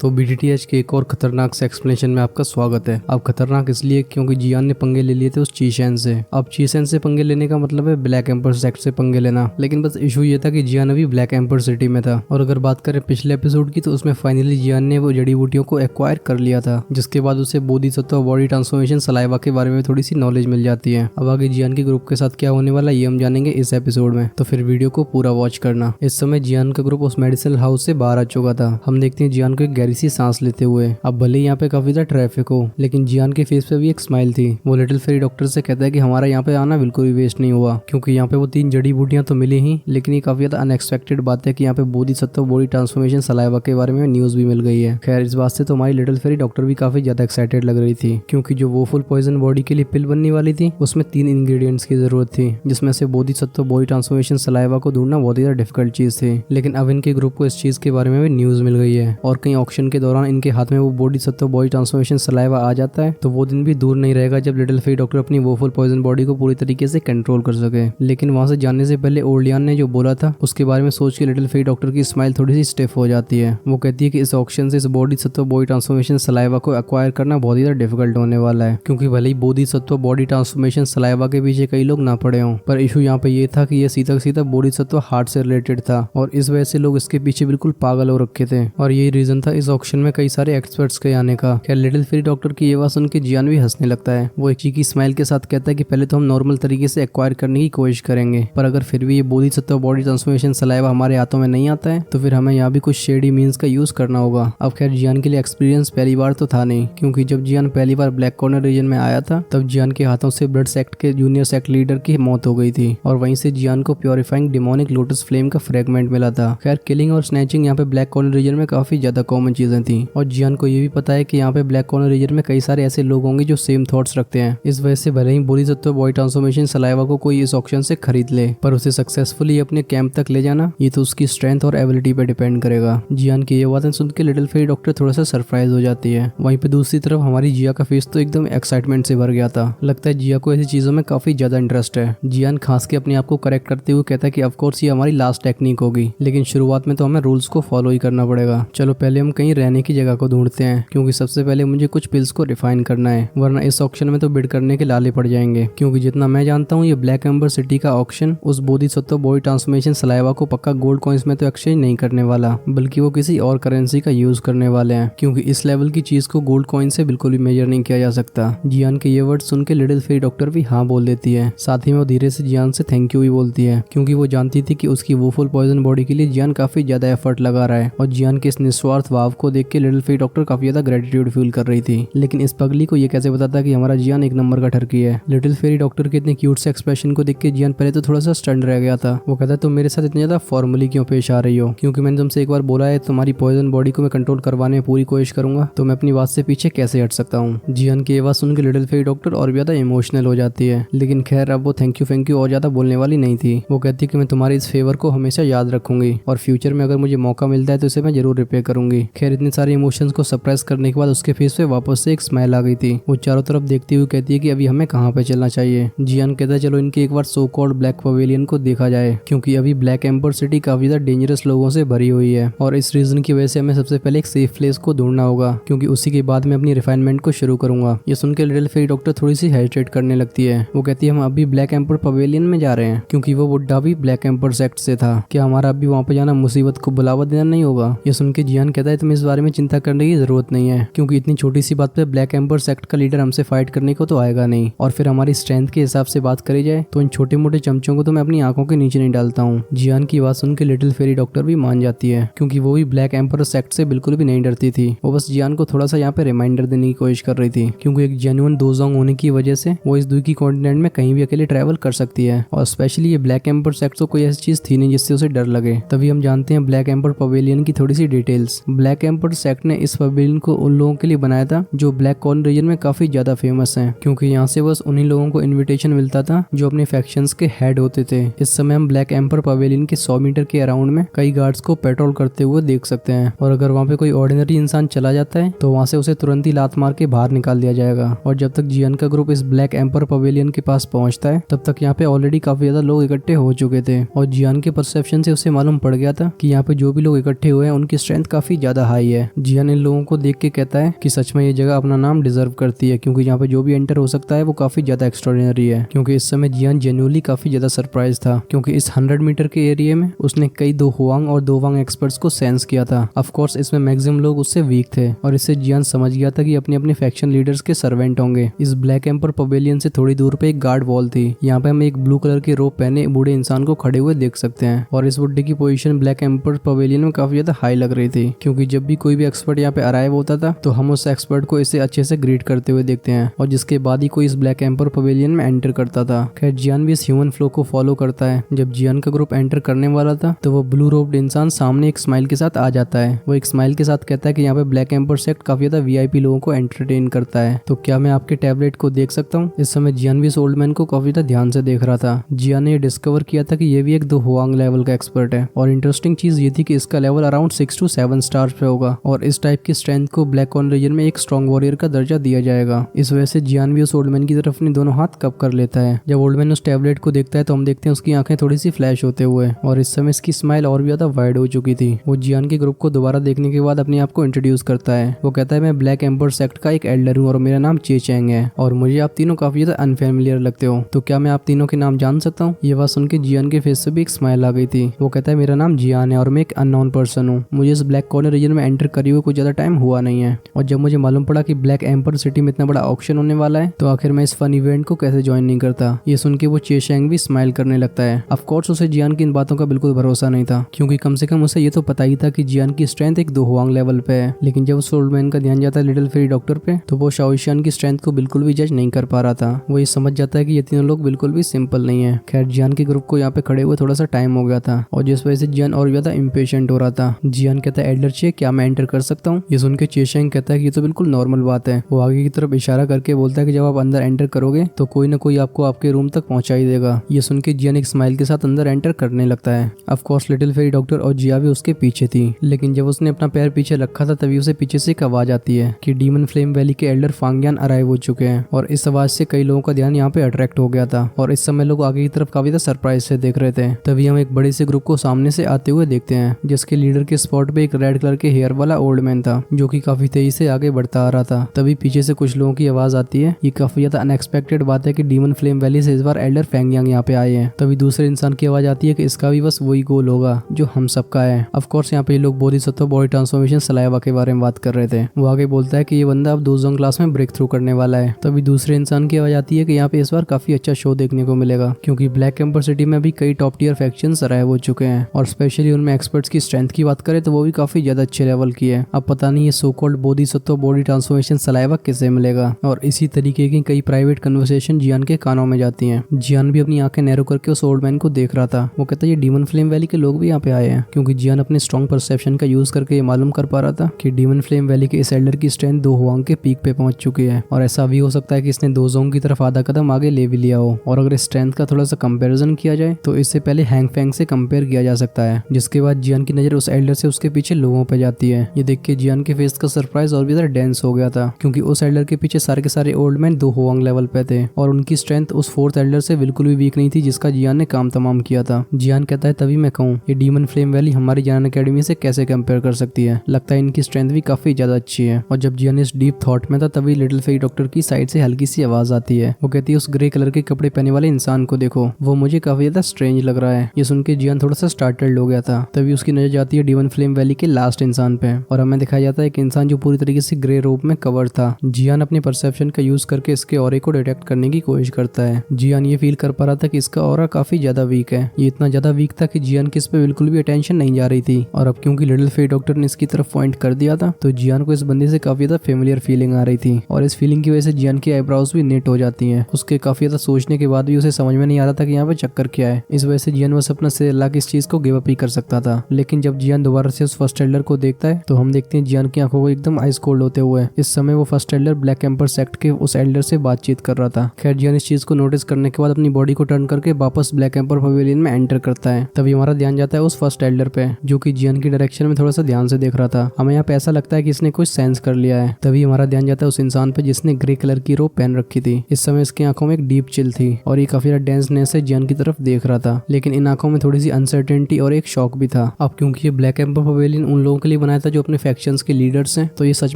तो BTTH के एक और खतरनाक से एक्सप्लेनेशन में आपका स्वागत है। अब खतरनाक इसलिए क्योंकि जियान ने पंगे ले लिए थे उस चीशेन से। अब चीशेन से पंगे लेने का मतलब है ब्लैक एम्पर सेक्ट से पंगे लेना, लेकिन बस इशू ये था कि जियान अभी ब्लैक एम्पर सिटी में था। और अगर बात करें पिछले एपिसोड की तो उसमें फाइनली जियान ने वो जड़ी बूटियों को एक्वायर कर लिया था, जिसके बाद उसे बोधिसत्व बॉडी ट्रांसफॉर्मेशन सलाइवा के बारे में थोड़ी सी नॉलेज मिल जाती है। अब आगे जियान के ग्रुप के साथ क्या होने वाला ये हम जानेंगे इस एपिसोड में, तो फिर वीडियो को पूरा वॉच करना। इस समय जियान का ग्रुप उस मेडिसिनल हाउस से बाहर आ चुका था। हम देखते हैं जियान को एक गहरी सी सांस लेते हुए। अब भले यहाँ पे काफी ज्यादा ट्रैफिक हो, लेकिन जियान के फेस पे भी एक स्माइल थी। वो लिटिल फेरी डॉक्टर से कहता है कि हमारा यहाँ पे आना बिल्कुल भी वेस्ट नहीं हुआ, क्योंकि यहाँ पे वो 3 जड़ी बूटियां तो मिली ही, लेकिन ये काफी ज्यादा अनएक्सपेक्टेड बात है कि यहाँ पे बोधिसत्व बॉडी ट्रांसफॉर्मेशन सलाइवा के बारे में न्यूज भी मिल गई है। खैर इस बात से तो हमारी लिटिल फेरी डॉक्टर भी काफी ज्यादा एक्साइटेड लग रही थी, क्योंकि जो वो फुल पॉइजन बॉडी के लिए पिल बनने वाली थी उसमें 3 इंग्रेडिएंट्स की जरूरत थी, जिसमें से बोधिसत्व बॉडी ट्रांसफॉर्मेशन सलाइवा को ढूंढना बहुत ही डिफिकल्ट चीज थी। लेकिन अब इनके ग्रुप को इस चीज के बारे में भी न्यूज मिल गई है, और कहीं ऑक्शन के दौरान इनके हाथ में वो बोधिसत्व बॉडी ट्रांसफॉर्मेशन सलाइवा आ जाता है तो वो दिन भी दूर नहीं रहेगा जब लिटिल फेरी डॉक्टर अपनी वो फुल पॉइजन बॉडी को पूरी तरीके से कंट्रोल कर सके। लेकिन वहां से जाने से पहले ओल्डियान ने जो बोला था उसके बारे में सोच के लिटिल फेरी डॉक्टर की स्माइल थोड़ी सी स्टिफ हो जाती है। वो कहती है कि इस ऑक्शन से इस बोधिसत्व बॉडी ट्रांसफॉर्मेशन सलाइवा को एक्वायर करना बहुत ही डिफिकल्ट होने वाला है, क्योंकि भले ही बोधिसत्व बॉडी ट्रांसफॉर्मेशन सलाइवा के पीछे कई लोग ना पड़े हों, पर इशू यहाँ पे ये था कि ये सीधा सीधा बोधिसत्व हार्ट से रिलेटेड था, और इस वजह से लोग इसके पीछे बिल्कुल पागल हो रखे थे। और यही रीजन था इस ऑक्शन में कई सारे एक्सपर्ट्स के आने का। खैर लिटिल फेरी डॉक्टर की ये बात सुन के जियान भी हंसने लगता है। वो एक चीकी स्माइल के साथ कहता है कि पहले तो हम नॉर्मल तरीके से एक्वायर करने की कोशिश करेंगे, पर अगर फिर भी ये बोधिसत्व बॉडी ट्रांसफॉर्मेशन सलाइवा हमारे हाथों में नहीं आता है तो फिर हमें यहाँ भी कुछ शेडी मीन्स का यूज करना होगा। अब खैर जियान के लिए एक्सपीरियंस पहली बार तो था नहीं, क्योंकि जब जियान पहली बार ब्लैक कॉर्नर रीजन में आया था तब जियान के हाथों से ब्लड सेक्ट के जूनियर सेक्ट लीडर की मौत हो गई थी, और वहीं से जियान को प्योरीफाइंग डिमोनिक लोटस फ्लेम का फ्रेगमेंट मिला था। खैर किलिंग और स्नैचिंग यहाँ पे ब्लैक कॉर्नर रीजन में काफी ज्यादा कॉमन चीजें थी, और जियान को ये भी पता है कि यहाँ पे ब्लैक कॉर्नर रीजन में कई सारे ऐसे लोग होंगे जो सेम थॉट्स रखते हैं। इस वजह से भले ही बोधिसत्व बॉडी ट्रांसफॉर्मेशन सलाइवा को कोई इस ऑक्शन से खरीद ले, पर उसे सक्सेसफुली अपने कैंप तक ले जाना ये तो उसकी स्ट्रेंथ और एबिलिटी पे डिपेंड करेगा। जियान की ये बातें सुन के लिटिल फेरी डॉक्टर थोड़ा सा सरप्राइज हो जाती है। वहीं पे दूसरी तरफ हमारी जिया का फेस तो एकदम एक्साइटमेंट से भर गया था। लगता है जिया को ऐसी चीजों में काफी ज्यादा इंटरेस्ट है। जियान खास के अपने आप को करेक्ट करते हुए कहता है कि ऑफ कोर्स ये हमारी लास्ट टेक्निक होगी, लेकिन शुरुआत में तो हमें रूल्स को फॉलो ही करना पड़ेगा। चलो पहले हम कहीं रहने की जगह को ढूंढते हैं, क्योंकि सबसे पहले मुझे कुछ पिल्स को रिफाइन करना है, वरना इस ऑक्शन में तो बिड करने के लाले पड़ जाएंगे। क्योंकि जितना मैं जानता हूँ ये ब्लैक एम्बर सिटी का ऑक्शन उस बोधिसत्व बॉडी ट्रांसफॉर्मेशन सलाइवा को पक्का गोल्ड कॉइंस में तो एक्सचेंज नहीं करने वाला, बल्कि वो किसी और करेंसी का यूज करने वाले हैं, क्योंकि इस लेवल की चीज को गोल्ड कॉइन से बिल्कुल भी मेजर नहीं किया जा सकता। जियान के ये वर्ड सुन के लिटिल फेरी डॉक्टर भी हाँ बोल देती है। साथ ही में वो धीरे से जियान से थैंक यू भी बोलती है, क्योंकि वो जानती थी कि उसकी वो फुल पॉइजन बॉडी के लिए जियान काफी ज्यादा एफर्ट लगा रहा है, और जियान के इस निस्वार्थ भाव को देख के लिटिल फेरी डॉक्टर काफी ज्यादा ग्रेटिट्यूड फील कर रही थी। लेकिन इस पगली को ये कैसे पता था कि हमारा जियान एक नंबर का ठरकी है। लिटिल फेरी डॉक्टर के इतने क्यूट से एक्सप्रेशन को देख के जियान पहले तो थोड़ा सा स्टंड रह गया था। वो कहता है तुम मेरे साथ इतनी ज्यादा फॉर्मली क्यों पेश आ रही हो, क्योंकि मैंने तुमसे एक बार बोला है तुम्हारी पॉइजन बॉडी को मैं कंट्रोल करवाने में पूरी कोशिश करूंगा, तो मैं अपनी बात से पीछे कैसे हट सकता हूँ। जियान की ये बात सुन के लिटिल फेरी डॉक्टर और भी ज्यादा इमोशनल हो जाती है। लेकिन खैर अब वो थैंक यू और ज्यादा बोलने वाली नहीं थी। वो कहती कि मैं तुम्हारी इस फेवर को हमेशा याद रखूंगी, और फ्यूचर में अगर मुझे मौका मिलता है तो इसे मैं जरूर रिपेयर करूंगी। खैर इतने सारे इमोशंस को सप्रेस करने के बाद उसके फेस पे वापस से एक स्माइल आ गई थी। वो चारों तरफ देखती हुई कहती है कि अभी हमें कहाँ पे चलना चाहिए। जियान कहता है चलो इनके एक बार सो कॉल्ड ब्लैक पवेलियन को देखा जाए, क्योंकि अभी ब्लैक एम्बर सिटी काफी ज्यादा डेंजरस लोगों से भरी हुई है, और इस रीजन की वजह से हमें सबसे पहले एक सेफ प्लेस को ढूंढना होगा, क्योंकि उसी के बाद में अपनी रिफाइनमेंट को शुरू करूंगा। ये सुन के लिटिल फेरी डॉक्टर थोड़ी सी हेजिटेट करने लगती है। वो कहती है हम अभी ब्लैक एम्पर पवेलियन में जा रहे हैं, क्योंकि वो बुड्ढा भी ब्लैक एम्पर सेक्ट से था। क्या हमारा अभी वहाँ पे जाना मुसीबत को बुलावा देना नहीं होगा? ये सुन के जियान कहता है तुम्हें इस बारे में चिंता करने की जरूरत नहीं है, क्योंकि इतनी छोटी सी बात पे ब्लैक एम्पर सेक्ट का लीडर हमसे फाइट करने को तो आएगा नहीं, और फिर हमारी स्ट्रेंथ के हिसाब से बात करी जाए तो इन छोटे मोटे चमचों को तो मैं अपनी आंखों के नीचे नहीं डालता हूँ। जियान की बात सुन के लिटिल फेरी डॉक्टर भी मान जाती है, क्योंकि वो भी ब्लैक एम्पर सेक्ट से बिल्कुल भी नहीं डरती थी। वो बस जियान को थोड़ा सा यहाँ पे रिमाइंडर देने की कोशिश कर रही थी, क्योंकि एक जेन्युइन दोजोंग होने की वजह से वो इस दुई की कॉन्टिनेंट में कहीं भी अकेले ट्रैवल कर सकती है, और स्पेशली ये ब्लैक एम्पर सेक्ट तो कोई ऐसी चीज थी नहीं जिससे उसे डर लगे। तभी हम जानते हैं ब्लैक एम्पर पवेलियन की थोड़ी सी डिटेल्स। ब्लैक एम्पर सेक्ट ने इस पवेलियन को उन लोगों के लिए बनाया था जो ब्लैक कॉर्नर रीजन में काफी ज्यादा फेमस हैं, क्योंकि यहाँ से बस उन्हीं लोगों को इन्विटेशन मिलता था जो अपने फैक्शंस के हेड होते थे। इस समय हम ब्लैक एम्पर पवेलियन के 100 मीटर के अराउंड में कई गार्ड्स को पेट्रोल करते हुए देख सकते हैं, और अगर वहाँ पे कोई ऑर्डिनरी इंसान चला जाता है तो वहाँ से उसे तुरंत ही लात मार के बाहर निकाल दिया जाएगा। और जब तक जियान का ग्रुप इस ब्लैक एम्पर पवेलियन के पास पहुंचता है तब तक यहाँ पे ऑलरेडी काफी ज्यादा लोग इकट्ठे हो चुके थे, और जियान के परसेप्शन से उसे मालूम पड़ गया था कि यहाँ पे जो भी लोग इकट्ठे हुए हैं उनकी स्ट्रेंथ काफी ज्यादा हाई है। जियान इन लोगों को देख के कहता है कि सच में ये जगह अपना नाम डिजर्व करती है, क्योंकि यहाँ पे जो भी एंटर हो सकता है वो काफी ज्यादा एक्स्ट्राऑर्डिनरी है। क्योंकि इस समय जियान जेन्युइनली काफी ज्यादा सरप्राइज था, क्योंकि इस 100 मीटर के एरिया में उसने कई दो हुआंग और दो वांग एक्सपर्ट्स को सेंस किया था। ऑफ कोर्स इसमें मैक्सिमम लोग उससे वीक थे और इससे जियान समझ गया था कि अपने अपने फैक्शन लीडर्स के सर्वेंट होंगे। इस ब्लैक एम्पर पवेलियन से थोड़ी दूर पे एक गार्ड वॉल थी। यहाँ पे हम एक ब्लू कलर की रोब पहने बूढ़े इंसान को खड़े हुए देख सकते हैं और इस बुड्ढे की पोजीशन ब्लैक एम्पर पवेलियन में काफी ज्यादा हाई लग रही थी, क्योंकि जब भी कोई भी एक्सपर्ट यहाँ पे अराइव होता था तो हम उस एक्सपर्ट को इसे अच्छे से ग्रीट करते हुए देखते हैं और जिसके बाद ही कोई इस ब्लैक एम्पर पवेलियन में एंटर करता था। खैर जियान भी इस ह्यूमन फ्लो को फॉलो करता है। जब जियान का ग्रुप एंटर करने वाला था तो वो ब्लू रोब्ड इंसान सामने एक स्माइल के साथ आ जाता है। वो एक स्माइल के साथ कहता है कि यहाँ पे ब्लैक एम्पर सेक्ट काफी ज्यादा वीआईपी लोगों को एंटरटेन करता है, तो क्या मैं आपके टैबलेट को देख सकता हूँ। इस समय जियान भी इस ओल्ड मैन को काफी ज्यादा ध्यान से देख रहा था। जियान ने डिस्कवर किया था कि ये भी एक दो हुआंग लेवल का एक्सपर्ट है और इंटरेस्टिंग चीज ये थी कि इसका लेवल अराउंड 6 to 7 स्टार्स पे होगा और इस टाइप की स्ट्रेंथ को ब्लैक कॉर्न रीजन में एक स्ट्रॉन्ग वॉरियर का दर्जा दिया जाएगा। इस वजह से जियान भी उस ओल्ड मैन की तरफ अपने दोनों हाथ कप कर लेता है। जब ओल्ड मैन उस टैबलेट को देखता है तो हम देखते हैं उसकी आंखें थोड़ी सी फ्लैश होते हुए और इस समय इसकी स्माइल और भी ज्यादा वाइड हो चुकी थी। वो जियान के ग्रुप को दोबारा देखने के बाद अपने आप को इंट्रोड्यूस करता है। वो कहता है मैं ब्लैक एम्पर सेक्ट का एक एल्डर हूँ और मेरा नाम चे चैंग है और मुझे आप तीनों काफी ज्यादा अनफेमिलियर लगते हो, तो क्या मैं आप तीनों के नाम जान सकता हूँ। ये बात सुन के जियान के फेस से भी एक स्माइल आ गई थी। वो कहता है मेरा नाम जियान है और मैं एक अननोन पर्सन हूँ। मुझे इस ब्लैक कॉर्नर रीजन में एंटर करे हुए कुछ ज्यादा टाइम हुआ नहीं है और जब मुझे मालूम पड़ा कि ब्लैक एम्पर सिटी में इतना बड़ा ऑक्शन होने वाला है तो आखिर मैं इस फन इवेंट को कैसे ज्वाइन नहीं करता। ये सुन के वो चे चैंग भी स्माइल करने लगता है। ऑफ कोर्स उसे जियान की इन बातों का बिल्कुल भरोसा नहीं था, क्योंकि कम से कम उसे ये तो पता ही था कि जियान की स्ट्रेंथ एक दो हुआंग लेवल पे है। लेकिन जब उस ओल्ड मैन का ध्यान जाता है लिटिल फेरी डॉक्टर पे तो वो शाओशियान की स्ट्रेंथ को बिल्कुल भी जज नहीं कर पा रहा था। वो ये समझ जाता है कि ये तीनों लोग बिल्कुल भी सिंपल नहीं है। खैर जियान के ग्रुप को यहाँ पे खड़े हुए थोड़ा सा टाइम हो गया था और जिस वजह से जियान और ज्यादा इम्पेशेंट हो रहा था। जियान कहता है एल्डर चे क्या मैं एंटर कर सकता हूँ। ये सुन के चे चैंग कहता है कि ये तो बिल्कुल नॉर्मल बात है। वो आगे की तरफ इशारा करके बोलता है कि जब आप अंदर एंटर करोगे तो कोई ना कोई आपको आपके रूम तक पहुंचा ही देगा। ये सुन के जियान एक स्माइल के साथ अंदर एंटर करने लगता है। Of course little fairy doctor और जिया भी उसके पीछे थी, लेकिन जब उसने अपना पैर पीछे रखा था तभी उसे पीछे से एक आवाज आती है कि डीमन फ्लेम वैली के एल्डर फांगियान अराइव हो चुके हैं और इस आवाज से कई लोगों का ध्यान यहाँ पे अट्रैक्ट हो गया था और इस समय लोग आगे की तरफ काफी सरप्राइज से देख रहे थे। तभी हम एक बड़े से ग्रुप को सामने से आते हुए देखते हैं जिसके लीडर के स्पॉट पे एक रेड कलर के हेयर वाला ओल्ड मैन था जो कि काफी तेजी से आगे बढ़ता आ रहा था। तभी पीछे से कुछ लोगों की आवाज आती है। ये काफी ज्यादा अनएक्सपेक्टेड बात है कि डीमन फ्लेम वैली से इस बार एल्डर फैंगियांग यहाँ पे आए हैं। तभी दूसरे इंसान की आवाज आती है कि इसका भी बस वही गोल होगा जो हम सबका है। ऑफ कोर्स यहाँ पे लोग बोधिसत्व बॉडी ट्रांसफॉर्मेशन सलाइवा के बारे में बात कर रहे थे। वो आगे बोलता है कि ये बंदा अब दोजोंग क्लास में ब्रेक थ्रू करने वाला है। तभी दूसरे इंसान की आवाज आती है कि यहाँ पे इस बार काफी अच्छा शो देखने को मिलेगा, क्योंकि ब्लैक एम्पर सिटी में भी कई टॉप टियर फैक्शंस अराइव हो चुके हैं और स्पेशली उनमें एक्सपर्ट्स की स्ट्रेंथ की बात करें तो वो भी काफी ज्यादा अच्छे लेवल की है। अब पता नहीं ये so called Bodhisattva body transformation saliva किसे मिलेगा। और इसी तरीके की कई प्राइवेट कन्वर्सेशन जियान के कानों में जाती हैं। जियान भी अपनी आंखें नैरो करके उस ओल्ड मैन को देख रहा था। वो कहता है ये डीमन फ्लेम वैली के लोग भी यहाँ पे आए हैं, क्योंकि जियान अपने स्ट्रॉन्ग परसेप्शन का यूज करके ये मालूम कर पा रहा था कि डीमन फ्लेम वैली के इस एल्डर की स्ट्रेंथ दो हुआंग के पीक पे पहुंच चुकी है और ऐसा भी हो सकता है कि इसने दो जोंग की तरफ आधा कदम आगे ले भी लिया हो। और अगर स्ट्रेंथ का थोड़ा सा कंपैरिजन किया जाए तो इससे पहले हैंग फैंग से कंपेयर किया जा सकता है। जिसके बाद जियान की नजर उस एल्डर से उसके पीछे लोगों पे जाती है। ये देख के जियान के फेस का सरप्राइज और भी ज्यादा डेंस हो गया था, क्योंकि उस एल्डर के पीछे सारे के सारे ओल्ड मैन दो हुआंग लेवल पे थे और उनकी स्ट्रेंथ उस फोर्थ एल्डर से बिल्कुल भी वीक नहीं थी जिसका जियान ने काम तमाम किया था। जियान कहता है तभी मैं कहूँ ये डीमन फ्लेम वैली हमारी जान अकेडमी से कैसे कंपेयर कर सकती है। लगता है इनकी स्ट्रेंथ भी काफी ज्यादा अच्छी है। और जब जियान इस डीप थॉट में था तभी लिटिल फेरी डॉक्टर की साइड से हल्की सी आवाज आती है। वो कहती है उस ग्रे कलर के कपड़े पहने वाले इंसान को देखो, वो मुझे काफी ज्यादा स्ट्रेंज लग रहा है। ये सुन के जियान थोड़ा सा स्टार्टल्ड हो गया था। तभी उसकी नजर जाती है डीमन फ्लेम वैली के लास्ट इंसान पे और हमें दिखाया जाता है एक इंसान जो पूरी तरीके से ग्रे रोब में कवर था। जियान अपने परसेप्शन का यूज करके इसके ऑरे को डिटेक्ट करने की कोशिश करता है। जियान ये फील कर पा रहा था कि इसका ऑरा काफी ज्यादा वीक है। ये इतना ज्यादा वीक था कि जियान की इस पे बिल्कुल भी अटेंशन नहीं जा रही थी और अब क्योंकि लिटिल फेरी डॉक्टर ने इसकी तरफ पॉइंट कर दिया था तो जियान को इस बंदे से काफी ज्यादा फेमिलियर फीलिंग आ रही थी और इस फीलिंग की वजह से जियान की आईब्रोज भी नेट हो जाती हैं। उसके काफी ज्यादा सोचने के बाद भी उसे समझ में नहीं आ रहा था कि यहाँ पे चक्कर क्या है। इस वजह से जियान बस अपना सिर हिला के इस चीज को गिव अप ही कर सकता था। लेकिन जब जियान दोबारा से उस फर्स्ट एल्डर को देखता है तो हम देखते हैं जियान की आंखों को एकदम आइस कोल्ड होते हुए। इस समय वो first Elder black emperor sect के उस एल्डर से बातचीत कर रहा था। खैर जियान इस चीज को नोटिस करने के बाद अपनी बॉडी को टर्न करके वापस ब्लैक एम्पर पवेलियन में एंटर करता है। तभी हमारा ध्यान जाता है उस फर्स्ट एल्डर पे जो कि जियान की डायरेक्शन में थोड़ा सा ध्यान से देख रहा था। हमें यहाँ पे ऐसा लगता है कि इसने कुछ सेंस कर लिया है। तभी हमारा ध्यान जाता है उस इंसान पे जिसने ग्रे कलर की रोब पहन रखी थी। इस समय इसकी आंखों में एक डीप चिल थी और ये काफी ज्यादा डेंसनेस से जियान की तरफ देख रहा था, लेकिन इन आंखों में थोड़ी सी अनसर्टेनिटी और एक शॉक भी था। अब क्योंकि ये ब्लैक एम्पर पवेलियन उन लोगों के लिए बनाया था जो अपने फैक्शंस के लीडर्स हैं, तो ये सच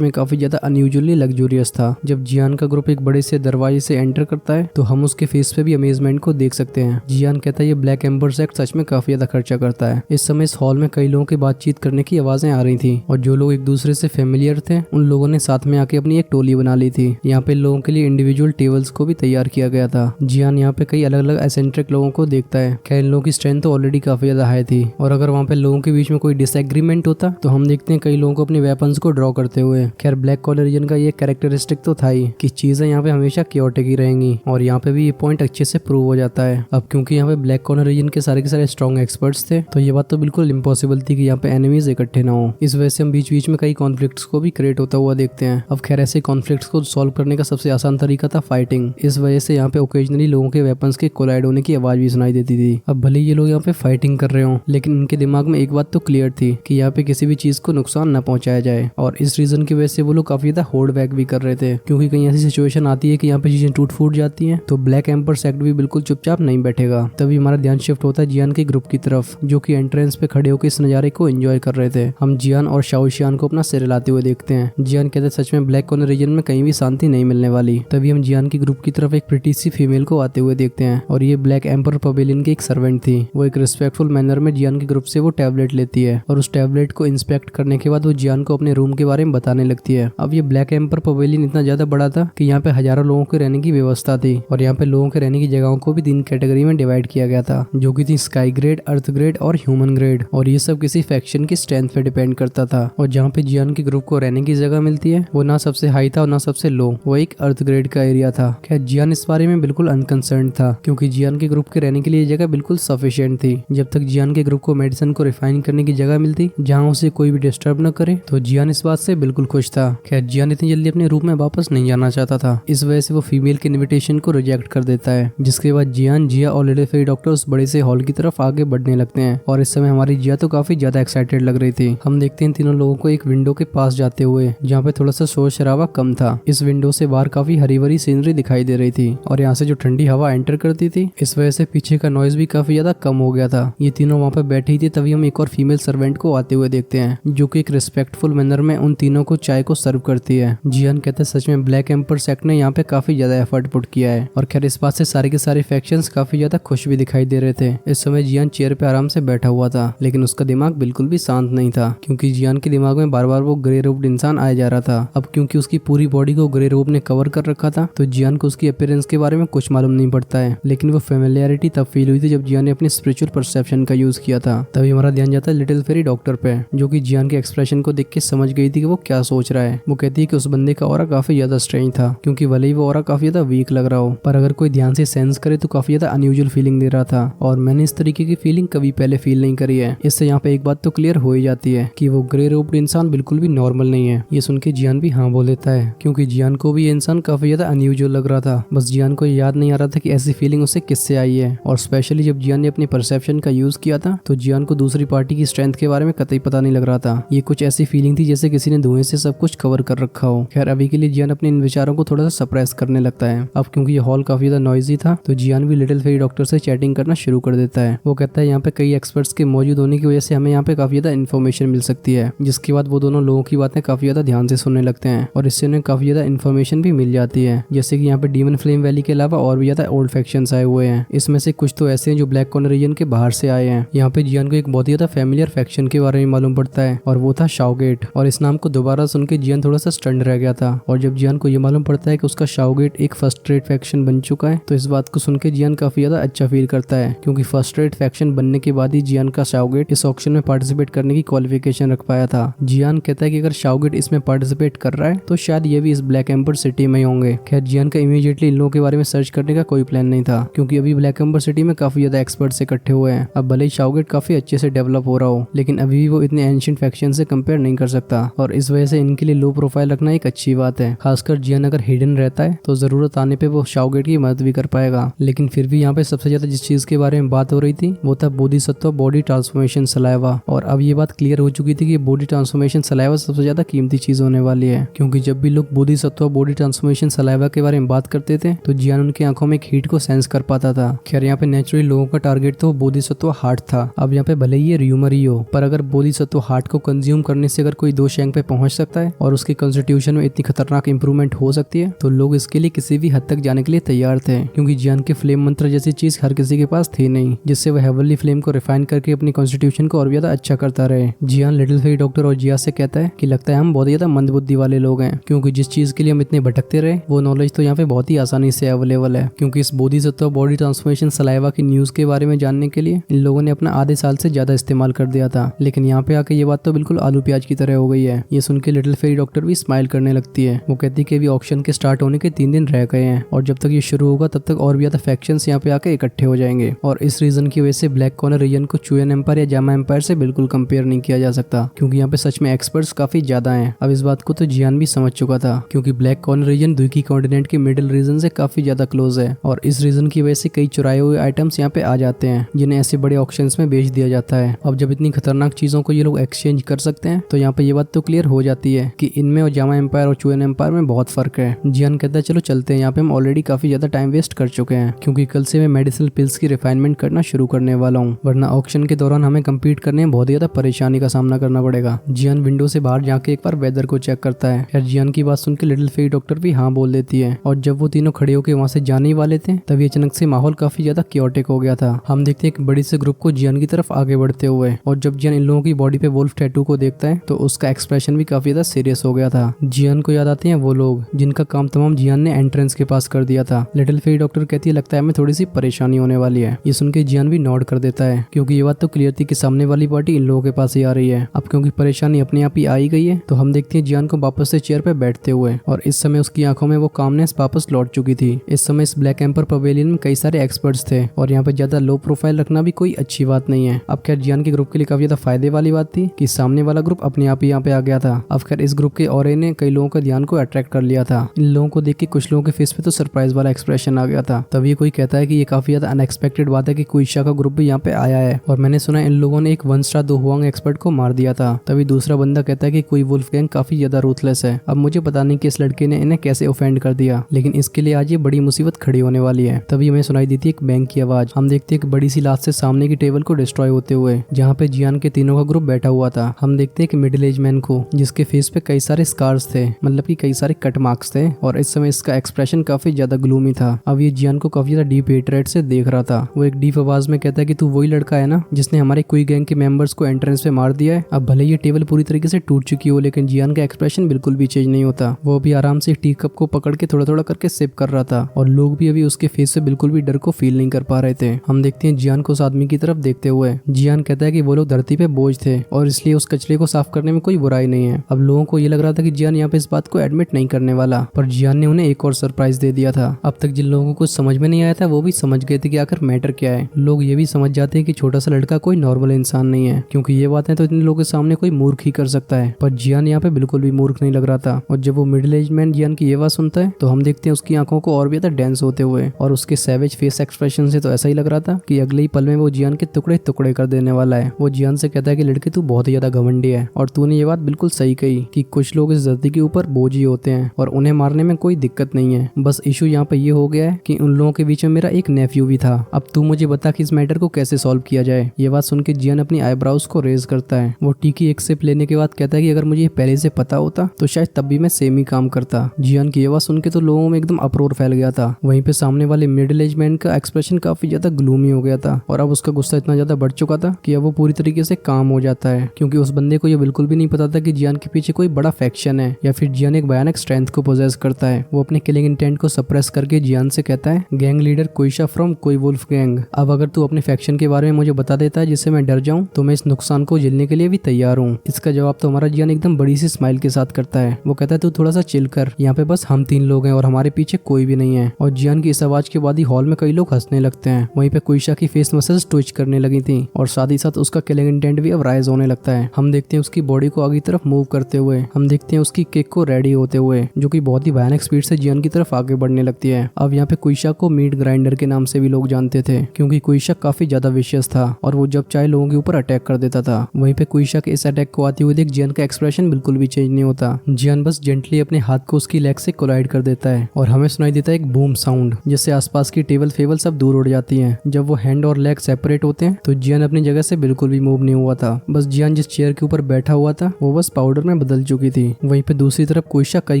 में काफी ज्यादा अनयूजुअली लग्जूरियस था। जब जियान का ग्रुप एक बड़े से दरवाजे से एंटर करता है तो हम उसके फेस पे भी अमेजमेंट को देख सकते हैं। जियान कहता है ये ब्लैक एम्बर सेक्ट सच में काफी ज्यादा खर्चा करता है। इस समय इस हॉल में कई लोगों की बातचीत करने की आवाजें आ रही थी और जो लोग एक दूसरे से फेमिलियर थे उन लोगों ने साथ में आके अपनी एक टोली बना ली थी। यहाँ पे लोगों के लिए इंडिविजुअल टेबल्स को भी तैयार किया गया था। जियान यहाँ पे कई अलग अलग एसेंट्रिक लोगों को देखता है। खैर इन लोगों की स्ट्रेंथ तो ऑलरेडी काफी ज्यादा हाई थी और अगर वहाँ पे लोगों के बीच में कोई डिसएग्रीमेंट होता तो हम देखते हैं कई लोगों को अपने वेपन्स को ड्रॉ करते हुए। खैर ब्लैक कॉलर रीजन का ये कैरेक्टरिस्टिक तो था ही कि चीजें यहाँ पे हमेशा क्योटिक ही रहेंगी और यहाँ पे भी ये पॉइंट अच्छे से प्रूव हो जाता है। अब क्योंकि यहाँ पे ब्लैक कॉलर रीजन के सारे स्ट्रॉन्ग एक्सपर्ट्स थे तो ये बात तो बिल्कुल इम्पॉसिबल थी कि यहाँ पे एनिमीज इकट्ठे ना हो। इस वजह से हम बीच बीच में कई कॉन्फ्लिक्ट्स को भी क्रिएट होता हुआ देखते हैं। अब खैर ऐसे कॉन्फ्लिक्ट्स को सॉल्व करने का सबसे आसान तरीका था फाइटिंग। इस वजह से यहाँ पे ओकेजनली लोगों के वेपन्स के कोलाइड होने की आवाज भी सुनाई देती थी। अब भले ये लोग यहाँ पे फाइटिंग कर रहे हो लेकिन इनके दिमाग में एक बात तो क्लियर थी कि यहाँ पे किसी भी चीज को नुकसान न पहुंचाया जाए और इस रीजन की वजह से वो लोग काफी ज्यादा होल्ड बैक भी कर रहे थे क्योंकि कहीं ऐसी सिचुएशन आती है कि यहाँ पे चीजें टूट फूट जाती हैं तो ब्लैक एम्पर सेक्ट भी बिल्कुल चुपचाप नहीं बैठेगा। तभी हमारा ध्यान शिफ्ट होता है जियान के ग्रुप की तरफ जो कि एंट्रेंस पे खड़े होकर इस नजारे को एंजॉय कर रहे थे। हम जियान और शाओशियान को अपना सिर हिलाते हुए देखते हैं। जियान कहते सच में ब्लैक कॉर्नर रीजन में कहीं भी शांति नहीं मिलने वाली। तभी हम जियान की ग्रुप की तरफ एक प्रिटी सी फीमेल को आते हुए देखते हैं और ये ब्लैक एम्पर पवेलियन की एक सर्वेंट थी। वो एक रिस्पेक्टफुल मैनर में जियान के ग्रुप से वो टैबलेट लेती है और उस टैबलेट को इंस्पेक्ट करने के बाद वो जियान को अपने रूम के बारे में बताने लगती है। अब ये ब्लैक एम्पर पवेलियन इतना ज्यादा बड़ा था कि यहाँ पे हजारों लोगों के रहने की व्यवस्था थी और यहाँ पे लोगों के रहने की जगहों को भी 3 कैटेगरी में डिवाइड किया गया था जो कि थी स्काई ग्रेड, अर्थ ग्रेड और ह्यूमन ग्रेड और ये सब किसी फैक्शन की स्ट्रेंथ पे डिपेंड करता था। और जहाँ पे जियान के ग्रुप को रहने की जगह मिलती है वो ना सबसे हाई था और ना सबसे लो, वो एक अर्थ ग्रेड का एरिया था। खैर जियान इस बारे में बिल्कुल अनकंसर्न था क्योंकि जियान के ग्रुप के रहने के लिए ये जगह बिल्कुल सफिशिएंट थी। जब तक जियान के ग्रुप को मेडिसिन को रिफाइन करने की जगह मिलती जहाँ उसे कोई भी डिस्टर्ब न करे तो जियान इस बात से बिल्कुल खुश था। खैर जियान इतनी जल्दी अपने रूम में वापस नहीं जाना चाहता था, इस वजह से वो फीमेल के इन्विटेशन को रिजेक्ट कर देता है। जिसके बाद जियान, जिया और लिटिल फेरी डॉक्टर उस बड़े से हॉल की तरफ आगे बढ़ने लगते हैं और इस समय हमारी जिया तो काफी ज्यादा एक्साइटेड लग रही थी। हम देखते हैं तीनों लोगों को एक विंडो के पास जाते हुए जहाँ पे थोड़ा सा शोर शराबा कम था। इस विंडो से बाहर काफी हरी भरी सीनरी दिखाई दे रही थी और यहाँ से जो ठंडी हवा एंटर करती थी इस वजह से पीछे का नॉइज भी काफी ज्यादा कम हो गया था। ये तीनों वहाँ पे बैठे ही थे तभी हम एक और फीमेल सर्वेंट को आते हुए देखते हैं जो कि एक रिस्पेक्टफुल मैनर में उन तीनों को चाय को सर्व करती है। जियान कहते हैं सच में ब्लैक एम्पर सेक्ट ने यहाँ पे काफी ज्यादा एफर्ट पुट किया है और खैर इस बात से सारे के सारे फैक्शंस काफी ज्यादा खुश भी दिखाई दे रहे थे। इस समय जियान चेयर पे आराम से बैठा हुआ था लेकिन उसका दिमाग बिल्कुल भी शांत नहीं था क्योंकि जियान के दिमाग में बार बार वो ग्रे रोब्ड इंसान आया जा रहा था। अब क्योंकि उसकी पूरी बॉडी को ग्रे रोब ने कवर कर रखा था तो जियान को उसकी अपीयरेंस के बारे में कुछ मालूम नहीं पड़ता है लेकिन वो फेमिलियरिटी तब फील हुई थी जब जियान ने अपनी स्पिरिचुअल परसेप्शन का यूज किया था। तभी हमारा ध्यान जाता है लिटिल फेरी डॉक्टर पे जो कि जियान के एक्सप्रेशन को देख के समझ गई थी कि वो क्या सोच रहा है। वो कहती है कि उस बंदे का ऑरा काफी ज्यादा स्ट्रेंज था क्योंकि भले ही वो ऑरा काफी ज्यादा वीक लग रहा हो पर अगर कोई ध्यान से सेंस करे तो काफी ज्यादा अनयूजुअल फीलिंग दे रहा था और मैंने इस तरीके की फीलिंग कभी पहले फील नहीं करी है। इससे यहाँ पे एक बात तो क्लियर हो ही जाती है कि वो ग्रे रोब्ड इंसान बिल्कुल भी नॉर्मल नहीं है। ये सुन के जियान भी हाँ बोल देता है क्योंकि जियान को भी ये इंसान काफी ज्यादा अनयूजुअल लग रहा था। बस जियान को याद नहीं आ रहा था कि ऐसी फीलिंग उसे किससे आई है और स्पेशली जब जियान ने अपनी परसेप्शन का यूज किया था तो जियान को दूसरी पार्टी की स्ट्रेंथ के बारे में कतई पता नहीं लग रहा था। ये कुछ ऐसी फीलिंग थी जैसे किसी ने धुएं से सब कुछ कवर कर रखा हो। खैर अभी के लिए जियान अपने इन विचारों को थोड़ा सा सप्रेस करने लगता है। अब क्योंकि ये हॉल काफी ज्यादा नॉइजी था तो जियान भी लिटिल फेरी डॉक्टर से चैटिंग करना शुरू कर देता है। वो कहता है यहाँ पे कई एक्सपर्ट्स के मौजूद होने की वजह से हमें यहाँ पे काफी ज्यादा इन्फॉर्मेशन मिल सकती है। जिसके बाद वो दोनों लोगों की बातें काफी ज्यादा ध्यान से सुनने लगते हैं और इससे उन्हें काफी ज्यादा इन्फॉर्मेशन भी मिल जाती है जैसे कि यहाँ पे डीमन फ्लेम वैली के अलावा और भी ज्यादा ओल्ड फैक्शंस आए हुए हैं। इसमें से कुछ तो ऐसे हैं जो ब्लैक कॉर्नर रीजन के बाहर से आए हैं। यहाँ पे जियान को एक बहुत ही ज्यादा फैमिलियर फैक्शन के बारे में मालूम पड़ता है और वो था शाओगेट और इस नाम को दोबारा सुन के जियान थोड़ा सा स्टंड रह गया था। और जब जियान को ये मालूम पड़ता है कि उसका शाओगेट एक फर्स्ट रेट फैक्शन बन चुका है तो इस बात को सुन के जियान काफी ज्यादा अच्छा फील करता है क्योंकि फर्स्ट रेट फैक्शन बनने के बाद ही जियान का शाओगेट इस ऑक्शन में पार्टिसिपेट करने की क्वालिफिकेशन रख पाया था। जियान कहता है कि अगर शाओगेट इसमें पार्टिसिपेट कर रहा है तो शायद ये भी इस ब्लैक एम्बर सिटी में ही होंगे। खैर जियान का इमीडिएटली इन लोगों के बारे में सर्च करने का कोई प्लान नहीं था क्योंकि अभी ब्लैक एम्बर सिटी में काफी ज्यादा एक्सपर्ट्स इकट्ठे हुए हैं। अब भले ही शाओगेट काफी अच्छे से डेवलप हो रहा हो लेकिन अभी भी वो इतने एंशिएंट फैक्शन से कंपेयर नहीं कर सकता और इस वजह से इनके लिए लो प्रोफाइल रखना एक अच्छी बात है। खासकर जियान अगर हिडन रहता है तो जरूरत आने पे वो शाओगेट की मदद भी कर पाएगा। लेकिन फिर भी यहाँ पे सबसे ज्यादा जिस चीज के बारे में बात हो रही थी वो था बोधिसत्व बॉडी ट्रांसफॉर्मेशन सलाइवा। और अब ये बात क्लियर हो चुकी थी कि बॉडी ट्रांसफॉर्मेशन सलाइवा सबसे ज्यादा कीमती चीज होने वाली है क्योंकि जब भी लोग बोधिसत्व बॉडी ट्रांसफॉर्मेशन सलाइवा के बारे में बात करते थे तो जियान उनकी आंखों में एक हीट को सेंस कर पाता था। खैर यहाँ पे नेचुरली लोगों का टारगेट तो बोधिसत्व हार्ट था। अब यहाँ पे भले ही ये र्यूमर ही हो पर अगर बोधिसत्व हार्ट आर्ट को कंज्यूम करने से अगर कोई 2 रैंक पे पहुंच सकता है और उसकी कॉन्स्टिट्यूशन में इतनी खतरनाक इंप्रूवमेंट हो सकती है, तो लोग इसके लिए किसी भी हद तक जाने के लिए तैयार थे, क्योंकि जियान के फ्लेम मंत्र जैसी चीज हर किसी के पास थी नहीं, जिससे वह हेवनली फ्लेम को रिफाइन करके अपनी कॉन्स्टिट्यूशन को और भी ज्यादा अच्छा करता रहे। जियान लिटिल फेरी डॉक्टर और जिया से कहता है कि लगता है हम बहुत ज्यादा मंदबुद्धि वाले लोग हैं, क्योंकि जिस चीज के लिए हम इतने भटकते रहे वो नॉलेज तो यहाँ पे बहुत ही आसानी से अवेलेबल है, क्योंकि इस बोधिसत्व बॉडी ट्रांसफॉर्मेशन सलाइवा की न्यूज के बारे में जानने के लिए इन लोगों ने अपना आधे साल से ज्यादा इस्तेमाल कर दिया था। लेकिन यहाँ पे आके ये बात तो बिल्कुल आलू प्याज की तरह हो गई है। ये सुन के लिटिल फेरी डॉक्टर भी स्माइल करने लगती है। वो कहती है कि अभी ऑक्शन के स्टार्ट होने के 3 दिन रह गए हैं और जब तक ये शुरू होगा तब तक और भी ज्यादा फैक्शंस यहाँ पे आके इकट्ठे हो जाएंगे, और इस रीजन की वजह से ब्लैक कॉर्नर रीजन को चुयन एम्पायर या जामा एम्पायर से बिल्कुल कंपेयर नहीं किया जा सकता, क्योंकि यहाँ पे सच में एक्सपर्ट्स काफी ज्यादा हैं। अब इस बात को तो जियान भी समझ चुका था, क्योंकि ब्लैक कॉर्नर रीजन दुकी कॉन्टिनेंट के मिडिल रीजन से काफी ज्यादा क्लोज है, और इस रीजन की वजह से कई चुराए हुए आइटम्स यहाँ पे आ जाते हैं जिन्हें ऐसे बड़े ऑक्शंस में बेच दिया जाता है। अब जब इतनी खतरनाक चीजों को ये लोग एक्सचेंज कर सकते हैं तो यहाँ पे ये बात तो क्लियर हो जाती है कि इनमें और जामा एम्पायर और चुयन एम्पायर में बहुत फर्क है। जियान कहता है चलो चलते हैं, यहाँ पे हम ऑलरेडी काफी ज्यादा टाइम वेस्ट कर चुके हैं, क्योंकि कल से मैं मेडिसिनल पिल्स की रिफाइनमेंट करना शुरू करने वाला हूँ, वरना ऑक्शन के दौरान हमें कम्पीट करने में बहुत ज्यादा परेशानी का सामना करना पड़ेगा। जियान विंडो से बाहर जाके एक बार वेदर को चेक करता है। यार जियान की बात सुन के लिटिल फेरी डॉक्टर भी हाँ बोल देती है, और जब वो तीनों खड़े होकर वहाँ से जाने ही वाले थे तभी अचानक से माहौल काफी ज्यादा क्योटिक हो गया था। हम देखते हैं एक बड़ी से ग्रुप को जियान की तरफ आगे बढ़ते हुए, और जब जियान इन लोगों की बॉडी पे वुल्फ टैटू को देखता है तो उसका एक्सप्रेशन भी काफी ज्यादा सीरियस हो गया था। जियान को याद आते हैं वो लोग जिनका काम तमाम जियान ने एंट्रेंस के पास कर दिया था। लिटिल फेरी डॉक्टर कहती है लगता है हमें थोड़ी सी परेशानी होने वाली है। ये सुन के जियान भी नॉड कर देता है, क्योंकि ये बात तो क्लियर थी कि सामने वाली पार्टी इन लोगों के पास ही आ रही है। अब क्योंकि परेशानी अपने आप ही आ ही गई है तो हम देखते हैं जियान को वापस से चेयर पे बैठते हुए, और इस समय उसकी आंखों में वो कामनेस वापस लौट चुकी थी। इस समय इस ब्लैक एम्पर पवेलियन में कई सारे एक्सपर्ट्स थे, और यहाँ पे ज्यादा लो प्रोफाइल रखना भी कोई अच्छी बात नहीं है। अब खैर जियान के ग्रुप के लिए काफी ज्यादा फायदे वाली बात थी कि सामने वाला ग्रुप अपने आप ही यहाँ पे आ गया था। अब खैर इस ग्रुप के ऑरे ने कई लोगों का ध्यान को अट्रैक्ट कर लिया था। इन लोगों को देख के कुछ लोगों के फेस पे तो सरप्राइज वाला एक्सप्रेशन आ गया था। तभी कोई कहता है कि ये काफी ज्यादा अनएक्सपेक्टेड बात है कि कुइशा का ग्रुप भी यहाँ पे आया है, और मैंने सुना इन लोगों ने एक 1 स्टार 2 हुआंग एक्सपर्ट को मार दिया था। तभी दूसरा बंदा कहता है कि कोई वुल्फ गैंग काफी ज्यादा रूथलेस है। अब मुझे पता नहीं कि इस लड़के ने इन्हें कैसे ऑफेंड कर दिया, लेकिन इसके लिए आज ये बड़ी मुसीबत खड़ी होने वाली है। तभी हमें सुनाई देती है एक बैंक की आवाज। हम देखते हैं एक बड़ी सी लाश से सामने की टेबल को डिस्ट्रॉय होते हुए, जहाँ पे जियान के तीनों का ग्रुप बैठा हुआ था। हम देखते हैं कि मिडिल एज मैन को, जिसके फेस पे कई सारे स्कार्स थे, मतलब कि कई सारे कट मार्क्स थे, और इस समय इसका एक्सप्रेशन काफी ज्यादा ग्लूमी था। अब ये जियान को काफी ज्यादा डीप हेट्रेड से देख रहा था। वो एक डीप आवाज में कहता है कि तू वही लड़का है ना जिसने हमारे कोई गैंग के मेंबर्स को एंट्रेंस पे मार दिया है। अब भले ये टेबल पूरी तरीके से टूट चुकी हो, लेकिन जियान का एक्सप्रेशन बिल्कुल भी चेंज नहीं होता। वो भी आराम से टी कप को पकड़ के थोड़ा थोड़ा करके सिप कर रहा था, और लोग भी अभी उसके फेस से बिल्कुल भी डर को फील नहीं कर पा रहे थे। हम देखते हैं जियान को उस आदमी की तरफ देखते हुए। जियान कहता है कि वो लोग धरती पे बोझ थे और इसलिए उस कचरे को साफ करने में कोई बुराई नहीं है। अब लोगों को ये लग रहा था कि जियान यहाँ पे इस बात को एडमिट नहीं करने वाला, पर जियान ने उन्हें एक और सरप्राइज दे दिया था। अब तक जिन लोगों को कुछ समझ में नहीं आया था वो भी समझ गए थे कि आखिर मैटर क्या है। लोग ये भी समझ जाते हैं कि छोटा सा लड़का कोई नॉर्मल इंसान नहीं है, क्योंकि ये बातें तो इतने लोगों के सामने कोई मूर्ख ही कर सकता है। पर जियान यहाँ पे बिल्कुल भी मूर्ख नहीं लग रहा था, और जब वो मिडिल एज मैन जियान की ये बात सुनता है तो हम देखते हैं उसकी आंखों को और भी ज्यादा डेंस होते हुए, और उसके सैवेज फेस एक्सप्रेशन से तो ऐसा ही लग रहा था कि अगले ही पल में वो जियान के टुकड़े टुकड़े कर देने वाला है। वो जियान से कहता है कि लड़के तू बहुत ही ज्यादा घमंडी है, और तूने ये बात बिल्कुल सही कही कि कुछ लोग इस धरती के ऊपर बोझ ही होते हैं और उन्हें मारने में कोई दिक्कत नहीं है। बस इशू यहाँ पे ये हो गया है कि उन लोगों के बीच में मेरा एक नेफ्यू भी था। अब तू मुझे बता कि इस मैटर को कैसे सॉल्व किया जाए। ये बात सुन के जियान अपनी आईब्राउज को रेज करता है। वो टी की एक सिप लेने के बाद कहता है कि अगर मुझे पहले से पता होता तो शायद तब भी मैं सेम ही काम करता। जियान की ये बात सुन के तो लोगों में एकदम अप्रोर फैल गया था। वहीं पे सामने वाले मिडिल एज मैन का एक्सप्रेशन काफी ज्यादा ग्लूमी हो गया था, और अब उसका गुस्सा इतना ज्यादा बढ़ चुका था कि अब वो पूरी तरीके से काम हो जाता है, क्योंकि उस बंदे को ये बिल्कुल भी नहीं पता था कि जियान के पीछे कोई बड़ा फैक्शन है या फिर जियान एक भयानक स्ट्रेंथ को पोजेस करता है। वो अपने किलिंग इंटेंट को सप्रेस करके जियान से कहता है, गैंग लीडर कुइशा फ्रॉम कोई वुल्फ गैंग, अब अगर तू अपने फैक्शन के बारे में मुझे बता देता है जिससे मैं डर जाऊं तो मैं इस नुकसान को झेलने के लिए भी तैयार हूँ। इसका जवाब तो हमारा जियान एकदम बड़ी सी स्माइल के साथ करता है। वो कहता है तू थोड़ा सा चिल कर, यहाँ पे बस हम 3 लोग हैं और हमारे पीछे कोई भी नहीं है। और जियान की इस आवाज के बाद ही हॉल में कई लोग हंसने लगते हैं। वहीं पे कुइशा की फेस मसल्स ट्विच करने लगी थी, और साथ ही साथ उसका किलिंग इंटेंट भी अब राइज होने लगता है। हम देखते हैं उसकी बॉडी को आगे तरफ मूव करते हुए, हम देखते हैं उसकी किक को रेडी होते हुए, जो कि बहुत ही भयानक स्पीड से जियान की तरफ आगे बढ़ने लगती है। अब यहाँ पे कुइशा को मीट ग्राइंडर के नाम से भी लोग जानते थे, क्योंकि कुइशा काफी ज्यादा विशियस था और वो जब चाहे लोगों के ऊपर अटैक कर देता था। वहीं पे कुइशा के इस अटैक को आते हुए देख जियान का एक्सप्रेशन बिल्कुल भी चेंज नहीं होता। जियान बस जेंटली अपने हाथ को उसकी लेग से कोलाइड कर देता है, और हमें सुनाई देता है एक बूम साउंड, जिससे आसपास की टेबल फेबल सब दूर उड़ जाती हैं। जब वो हैंड और लेग सेपरेट होते हैं तो जियान अपनी जगह से बिल्कुल भी मूव नहीं हुआ था। बस जियान जिस चेयर के ऊपर बैठा हुआ था वो बस पाउडर में बदल चुकी थी। वहीं पे दूसरी तरफ कोइशा कई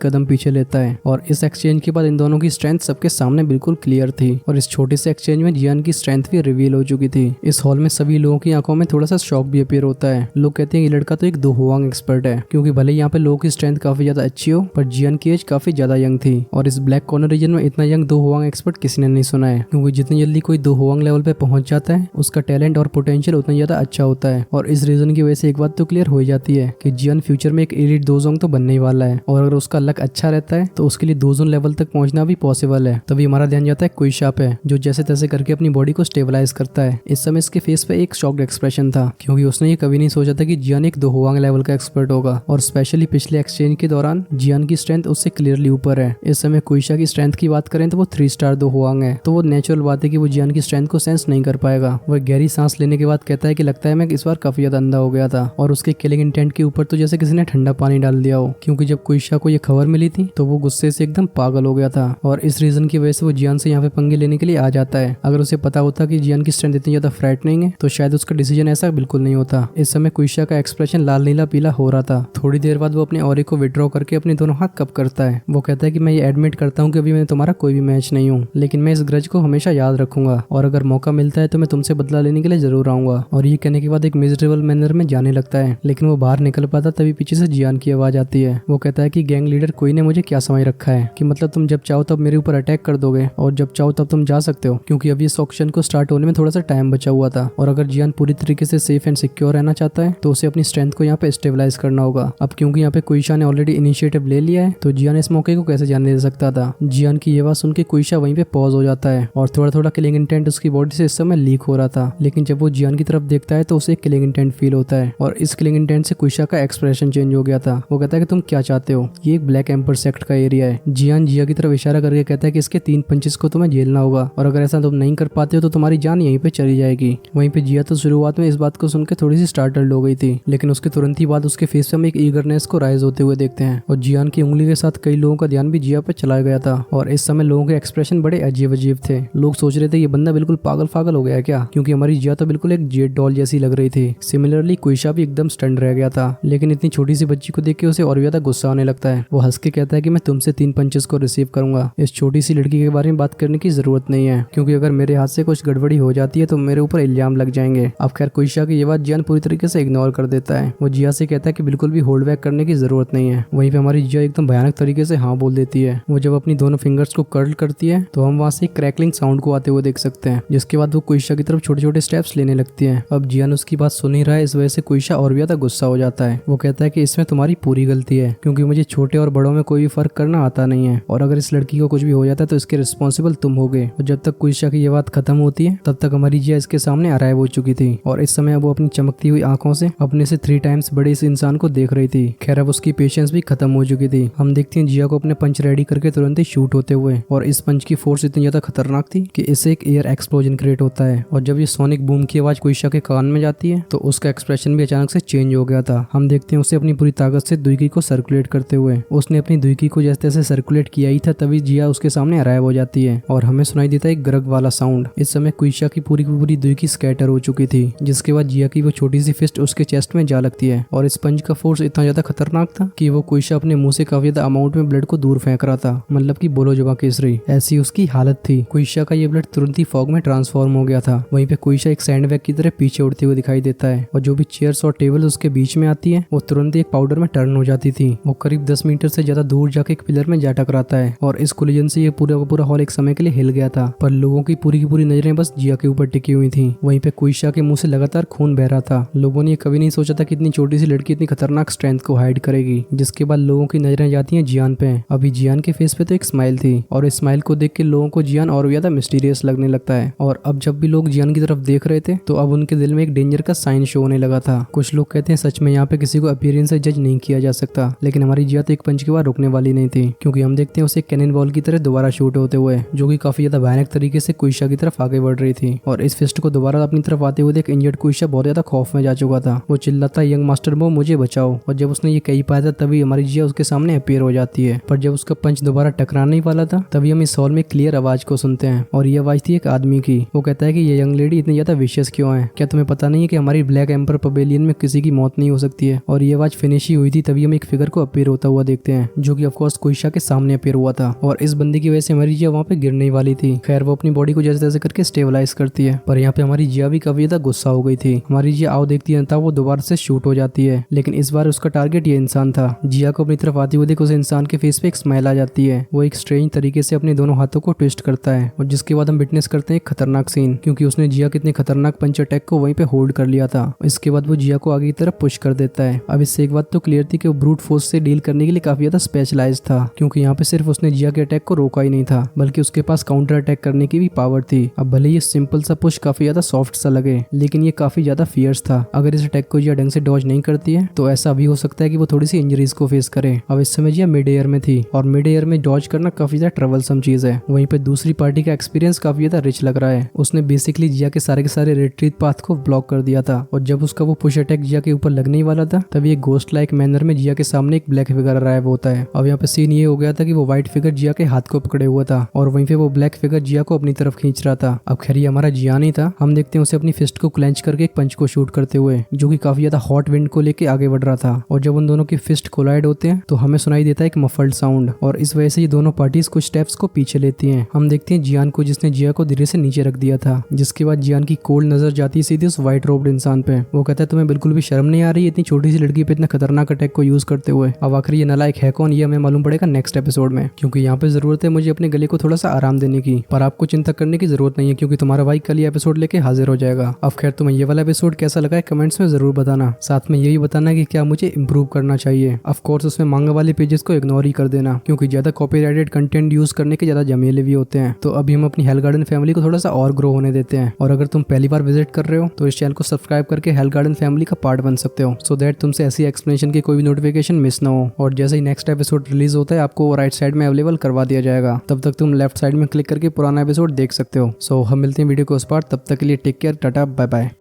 कदम पीछे लेता है और इस एक्सचेंज के बाद इन दोनों की स्ट्रेंथ सबके सामने बिल्कुल क्लियर थी और इस छोटे से एक्सचेंज में जियान की स्ट्रेंथ भी रिवील हो चुकी थी। इस हॉल में सभी लोगों की आंखों में थोड़ा सा शॉक भी अपीयर होता है। लोग कहते हैं ये लड़का तो एक दो हुआंग एक्सपर्ट है, क्योंकि भले यहाँ पे लोगों की स्ट्रेंथ काफी ज्यादा अच्छी हो पर जियान की एज काफी ज्यादा यंग थी और इस ब्लैक कॉर्नर रीजन में इतना यंग दो हुआंग एक्सपर्ट किसी ने नहीं सुना है, क्योंकि जितनी जल्दी कोई दो हुआंग लेवल पे पहुंच जाता है उसका टैलेंट और पोटेंशियल उतना ज्यादा अच्छा होता है। और इस रीजन की वजह से एक बात तो क्लियर हो ही जाती है कि जियान फ्यूचर में एक एलिट दोजोंग तो बनने ही वाला है और अगर उसका लक अच्छा रहता है तो उसके लिए दोजोन लेवल तक पहुंचना भी पॉसिबल है। तभी हमारा ध्यान जाता है कोइशा पे, जो जैसे तैसे करके अपनी बॉडी को स्टेबलाइज करता है। इस समय इसके फेस पे एक शॉक्ड एक्सप्रेशन था, क्योंकि उसने ये कभी नहीं सोचा था कि जियान एक दो हुआंग लेवल का एक्सपर्ट होगा और स्पेशली पिछले एक्सचेंज के दौरान जियान की स्ट्रेंथ उससे क्लियरली ऊपर है। इस समय कोइशा की स्ट्रेंथ की बात करें तो वो 3 स्टार दो हुआंग है, तो वो नेचुरल बात है कि वो जियान की स्ट्रेंथ को सेंस नहीं कर पाएगा। वह गहरी सांस लेने के बाद कहता है कि लगता है मैं इस बार काफी ज्यादा अंधा हो गया था और उसके किलिंग इंटेंट के ऊपर तो जैसे किसी ने ठंडा पानी डाल दिया हो, क्योंकि जब कोइशा को ये खबर मिली थी तो वो गुस्से से एकदम पागल हो गया था और इस रीजन की वजह से वो जियान से यहाँ पे पंगे लेने के लिए आ जाता है। अगर उसे पता होता कि जियान की स्ट्रेंथ इतनी ज्यादा फ्रैटनिंग है तो शायद उसका डिसीजन ऐसा बिल्कुल नहीं होता। इस समय कोइशा का एक्सप्रेशन लाल नीला पीला हो रहा था। थोड़ी देर बाद वो अपने ऑरे को विड्रॉ करके अपने दोनों हाथ कप करता है। वो कहता है कि मैं ये एडमिट करता हूँ कि अभी मैं तुम्हारा कोई भी मैच नहीं हूँ, लेकिन मैं इस ग्रज को हमेशा याद रखूंगा और अगर मौका मिलता है तो मैं तुमसे बदला लेने के लिए जरूर आऊंगा। और ये कहने के बाद एक मिजरेबल मैनर में जाने लगता है, लेकिन वो बाहर निकल पाता तभी पीछे से जियान की आवाज आती है। वो कहता है कि गैंग लीडर कोई ने मुझे क्या समझ रखा है कि मतलब तुम जब चाहो तब मेरे ऊपर अटैक कर दोगे और जब चाहो तब तुम जा सकते हो, क्योंकि अभी इस ऑक्शन को स्टार्ट होने में थोड़ा सा टाइम बचा हुआ था और अगर जियान पूरी तरीके से सेफ एंड सिक्योर रहना चाहता है तो उसे अपनी स्ट्रेंथ को यहाँ पे स्टेबलाइज करना होगा। अब क्योंकि यहाँ पे कोइशा ने ऑलरेडी इनिशिएटिव ले लिया है तो जियान इस मौके को कैसे जाने दे सकता था। जियान की ये बात सुन के कोइशा वहीं पे पॉज हो जाता है और थोड़ा थोड़ा किलिंग इंटेंट उसकी बॉडी से इस समय लीक हो रहा था, लेकिन जब वो जियान की तरफ देखता है तो उसे किलिंग इंटेंट फील होता है और इस किलिंग इंटेंट से कोइशा का एक्सप्रेशन चेंज हो गया था। वो कहता है कि तुम क्या चाहते हो, ये एक ब्लैक एम्पर सेक्ट का एरिया है। जियान जिया की तरफ इशारा करके कहता है कि इसके 3 पंचेस को तुम्हें झेलना होगा और अगर ऐसा तुम नहीं कर पाते हो तो तुम्हारी जान यहीं पे चली जाएगी। वहीं पे जिया तो शुरुआत में इस बात को सुनकर थोड़ी सी स्टार्टल्ड हो गई थी, लेकिन उसके तुरंत ही बाद उसके फेस पे हम एक ईगरनेस को राइज होते हुए देखते हैं और जियान की उंगली के साथ कई लोगों का ध्यान भी जिया पे चला गया था और इस समय लोगों के एक्सप्रेशन बड़े अजीब अजीब थे। लोग सोच रहे थे ये बंदा बिल्कुल पागल फागल हो गया है क्या, क्योंकि हमारी जिया तो बिल्कुल एक जेड डॉल जैसी लग रही थी। सिमिलरली कोइशा भी एकदम स्टंड रह गया था, लेकिन इतनी छोटी सी बच्ची को देख के उसे और ज्यादा गुस्सा आने लगता है। वो हंस के कहता है कि मैं तुमसे 3 पंचेस को रिसीव करूंगा। इस छोटी सी लड़की के बारे में बात करने की जरूरत नहीं है, क्योंकि अगर मेरे हाथ से कुछ गड़बड़ी हो जाती है तो मेरे ऊपर इल्जाम लग जाएंगे। अब खैर कोइशा की ये बात जियान पूरी तरीके से इग्नोर कर देता है। वो जिया से कहता है कि बिल्कुल भी होल्ड बैक करने की जरूरत नहीं है। वहीं पे हमारी जिया एकदम भयानक तरीके से हाँ बोल देती है। वो जब अपनी दोनों फिंगर्स को कर्ल करती है तो हम वहाँ से क्रैकलिंग साउंड को आते हुए देख सकते हैं, जिसके बाद वो कोइशा की तरफ छोटे छोटे स्टेप्स लेने लगती है। अब जियान उसकी बात सुन ही रहा है, इस वजह से कोइशा और भी ज्यादा गुस्सा हो जाता है। वो कहता है कि इसमें तुम्हारी पूरी गलती है, क्योंकि मुझे छोटे और बड़ों में कोई भी फर्क करना आता नहीं है और अगर इस लड़की को कुछ भी हो जाता है तो इसके रिस्पॉन्सिबल तुम होगे। और जब तक कोइशा की ये बात खत्म होती है तब तक हमारी जिया इसके सामने अराइव हो चुकी थी और इस समय वो अपनी चमकती हुई आंखों से अपने से 3 टाइम्स बड़े इस इंसान को देख रही थी। खैर अब उसकी पेशेंस भी खत्म हो चुकी थी। हम देखते हैं जिया को अपने पंच रेडी करके तुरंत ही शूट होते हुए और इस पंच की फोर्स इतनी ज्यादा खतरनाक थी कि इससे एक एयर एक्सप्लोजन क्रिएट होता है और जब ये सोनिक बूम की आवाज कोइशा के कान में जाती है तो उसका एक्सप्रेशन भी अचानक से चेंज हो गया था। हम देखते हैं उसे अपनी पूरी ताकत से दुईकी को सर्कुलेट करते हुए। उसने अपनी दुईकी को जैसे तैसे सर्कुलेट किया ही था तभी जिया उसके सामने अराइव हो जाती है और हमें सुनाई देता है एक गरग वाला साउंड। इस समय कोइशा की पूरी दुईकी स्कैटर हो चुकी थी, जिसके बाद जिया की वो छोटी सी फिस्ट उसके चेस्ट में जा लगती है और इस पंच का फोर्स इतना ज्यादा खतरनाक था कि वो कोइशा अपने मुंह से काफी ज्यादा अमाउंट में ब्लड को दूर फेंक रहा था, मतलब कि बोलो जबा केसरी ऐसी उसकी हालत थी। कोइशा का ये ब्लड तुरंत ही फॉग में ट्रांसफॉर्म हो गया था। वहीं पे कोइशा एक सैंडबैग की तरह पीछे उड़ते हुए दिखाई देता है और जो भी चेयर्स और टेबल उसके बीच में आती है वो तुरंत ही एक पाउडर में टर्न हो जाती थी। वो करीब 10 मीटर से ज्यादा दूर जाके एक पिलर में जा टकराता है और इस कोलिजन से ये पूरा हॉल एक समय के लिए हिल गया था, पर लोगों की पूरी नजरें बस जिया के ऊपर टिकी हुई थी। वहीं पे कोइशा के मुंह से लगातार खून बह रहा था। लोगों ने ये कभी नहीं सोचा था कि इतनी छोटी सी लड़की इतनी खतरनाक स्ट्रेंथ को हाइड करेगी। जिसके बाद लोगों की नजरें जाती हैं जियान पे। अभी जियान के फेस पे तो एक स्माइल थी और इस स्माइल को देख के लोगों को जियान और ज्यादा मिस्टीरियस लगने लगता है और अब जब भी लोग जियान की तरफ देख रहे थे तो अब उनके दिल में एक डेंजर का साइन शो होने लगा था। कुछ लोग कहते हैं सच में यहाँ पे किसी को अपीयरेंस से जज नहीं किया जा सकता, लेकिन हमारी जिया तो एक पंच के बाद रुकने वाली नहीं थी, क्योंकि हम देखते हैं उसे कैनन बॉल की तरह दोबारा शूट होते हुए, जो कि काफी ज्यादा भयानक तरीके से कोइशा की तरफ आगे बढ़ रही थी। और इस फिस्ट को दोबारा अपनी तरफ आते हुए देख इंजर्ड कोइशा बहुत ज्यादा खौफ में जा चुका था। वो चिल्लाता यंग मास्टर बो मुझे बचाओ, और जब उसने ये कही पाया था तभी हमारी जिया उसके सामने अपीयर हो जाती है। पर जब उसका पंच दोबारा टकराने ही वाला था तभी हम इस हॉल में क्लियर आवाज को सुनते हैं और ये आवाज थी एक आदमी की। वो कहता है कि ये यंग लेडी इतनी ज्यादा विशियस क्यों है, क्या तुम्हें पता नहीं है कि हमारी ब्लैक एम्पर एलियन में किसी की मौत नहीं हो सकती है। और ये आवाज फिनिश ही हुई थी तभी हम एक फिगर को अपीयर होता हुआ देखते हैं, जो कि ऑफकोर्स कोइशा के सामने अपीयर हुआ था। और इस बंदे की वजह से हमारी जिया वहाँ पे गिरने वाली थी। खैर वो अपनी बॉडी को जैसे तैसे करके स्टेबलाइज करती है, पर यहाँ पे हमारी जिया भी काफी ज्यादा गुस्सा हो गई थी। हमारी जिया आओ देखती है वो दोबारा से शूट हो जाती है, लेकिन इस बार उसका टारगेट ये इंसान था। जिया को अपनी तरफ आती हुई देख उस इंसान के फेस पे एक स्माइल आ जाती है। वो एक स्ट्रेंज तरीके से अपने दोनों हाथों को ट्विस्ट करता है, और जिसके बाद हम विटनेस करते हैं एक खतरनाक सीन, क्योंकि उसने जिया के इतने खतरनाक पंच अटैक को वहीं पे होल्ड कर लिया था। इसके बाद वो जिया को आगे की तरफ पुश कर देता है। अब इससे एक बात तो क्लियर थी कि वो ब्रूट फोर्स से डील करने के लिए काफी ज्यादा स्पेशलाइज था, क्योंकि यहाँ पे सिर्फ उसने जिया के अटैक को रोका ही नहीं था, बल्कि उसके पास काउंटर अटैक करने की भी पावर थी। अब भले ये सिंपल सा पुश काफी ज्यादा सॉफ्ट सा लगे, लेकिन ये काफी ज्यादा फियर्स था। अगर इस अटैक को जिया ढंग से डॉज नहीं करती है तो ऐसा भी हो सकता है कि वो थोड़ी सी इंजरीज को फेस करे। अब इस समय जिया मिड एयर में थी, और मिड एयर में डॉज करना काफी ज्यादा ट्रबलसम चीज है। वहीं पे दूसरी पार्टी का एक्सपीरियंस काफी ज्यादा रिच लग रहा है। उसने बेसिकली जिया के सारे रिट्रीट पाथ को ब्लॉक कर दिया था, और जब उसका वो पुश अटैक जिया के ऊपर लगने ही वाला था तभी एक घोस्ट लाइक मैनर में जिया के सामने एक ब्लैक फिगर अराइव होता है। अब यहाँ पे सीन ये हो गया था कि वो व्हाइट फिगर जिया के हाथ को पकड़े हुआ था, और वहीं पे वो ब्लैक फिगर जिया को अपनी तरफ खींच रहा था। अब खैर ये हमारा जिया नहीं था। हम देखते हैं उसे अपनी फिस्ट को क्लेंच करके एक पंच को शूट करते हुए, जो कि काफी ज्यादा हॉट विंड को लेके आगे बढ़ रहा था। और जब उन दोनों की फिस्ट कोलाइड होते हैं तो हमें सुनाई देता है एक मफल्ड साउंड, और इस वजह से ये दोनों पार्टीज कुछ स्टेप्स को पीछे लेती हैं। हम देखते हैं जियान को, जिसने जिया को धीरे से नीचे रख दिया था, जिसके बाद जियान की कोल्ड नजर जाती है सीधे उस व्हाइट रोब्ड इंसान पे। वो कहता है तुम्हें बिल्कुल भी शर्म नहीं आ रही इतनी छोटी सी लड़की पे इतना खतरनाक अटैक को यूज करते हुए। अब आखिर ये नालायक है कौन, ये हमें मालूम पड़ेगा नेक्स्ट एपिसोड में, क्योंकि यहाँ पे जरूरत है मुझे अपने गले को थोड़ा सा आराम देने की। पर आपको चिंता करने की जरूरत नहीं है, क्योंकि तुम्हारा भाई कल ये एपिसोड लेके हाजिर हो जाएगा। अब खैर तुम्हें ये वाला एपिसोड कैसा लगा है कमेंट्स में जरूर बताना। साथ में ये भी बताना कि क्या मुझे इंप्रूव करना चाहिए। ऑफ कोर्स उसमें मांगा वाले पेजेस को इग्नोर ही कर देना, क्योंकि ज्यादा कॉपीराइटेड कंटेंट यूज करने के ज्यादा झमेले भी होते हैं। तो अभी हम अपनी हेल गार्डन फैमिली को थोड़ा सा और ग्रो होने देते हैं। और अगर तुम पहली बार विजिट कर रहे हो तो इस चैनल को सब्सक्राइब करके हेल गार्डन फैमिली का पार्ट बन सकते हो, सो दैट तुमसे ऐसी एक्सप्लेनेशन की कोई भी नोटिफिकेशन मिस ना हो। और जैसे ही नेक्स्ट एपिसोड रिलीज होता है आपको राइट साइड में अवेलेबल करवा दिया जाएगा। तब तक तुम लेफ्ट साइड में क्लिक करके पुराना एपिसोड देख सकते हो। सो हम मिलते हैं वीडियो को उस पार, तब तक के लिए take care, tata, bye bye.